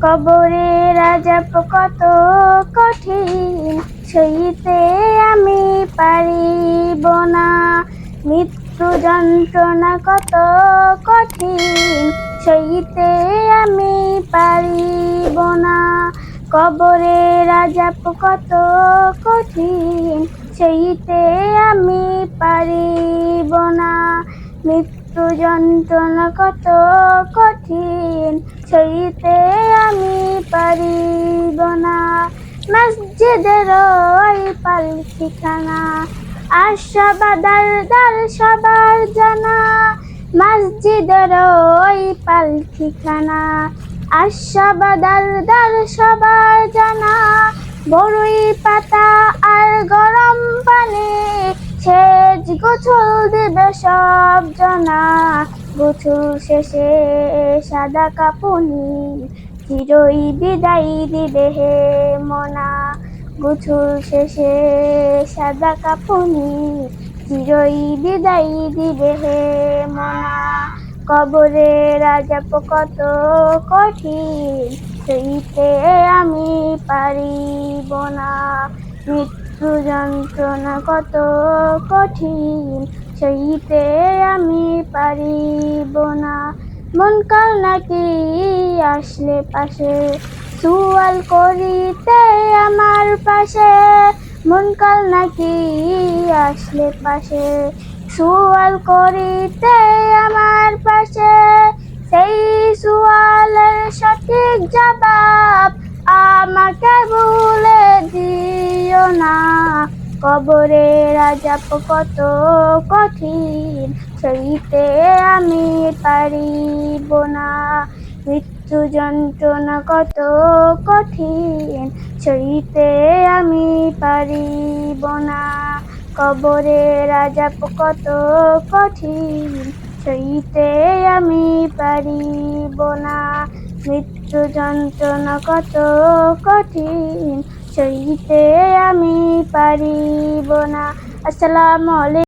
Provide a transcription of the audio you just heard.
কবরের আযাব কত কঠিন, সইতে আমি পারিব না। মৃত্যু যন্ত্রণা কত কঠিন, সইতে আমি পারিব না। কবরের আযাব কত কঠিন, সইতে আমি পারিব না। মৃত্যু যন্ত্রণা কত কঠিন, সইতে আমি পারিব না। মসজিদের ওই পালকিখানা, আশাবাদার দ্বার সবার জানা। মসজিদের ওই পালকিখানা, আশাবাদার দ্বার সবার জানা। বড়ই পাতা আর গরম পানি, সেচ গোসল দিবে সব জনা। গোসল শেষে সাদা কাফনি, চিরই বিদায় দিবে হে মনা। গোসল শেষে সাদা কাফনি, চিরই বিদায় দিবে হে মনা। কবরের আযাব কত কঠিন, সইতে আমি পারিব না। মৃত্যু যন্ত্রণা কত কঠিন, সইতে আমি পারিব না। মুনকার নাকির আসলে পাশে, সুয়াল করিতে আমার পাশে। মুনকার নাকির আসলে পাশে, সুয়াল করিতে আমার পাশে। সেই সুয়ালের সঠিক জবাব আমাকে ভুলে দিও না। কবরের আযাব কত কঠিন, সইতে আমি পারিব না। মৃত্যু যন্ত্রণা কত কঠিন, সইতে আমি পারিব না। কবরের আযাব কত কঠিন, সইতে আমি পারিব না। মৃত্যু যন্ত্রণা কত কঠিন, সইতে আমি পারিব না। আসসালামু আলাইকুম।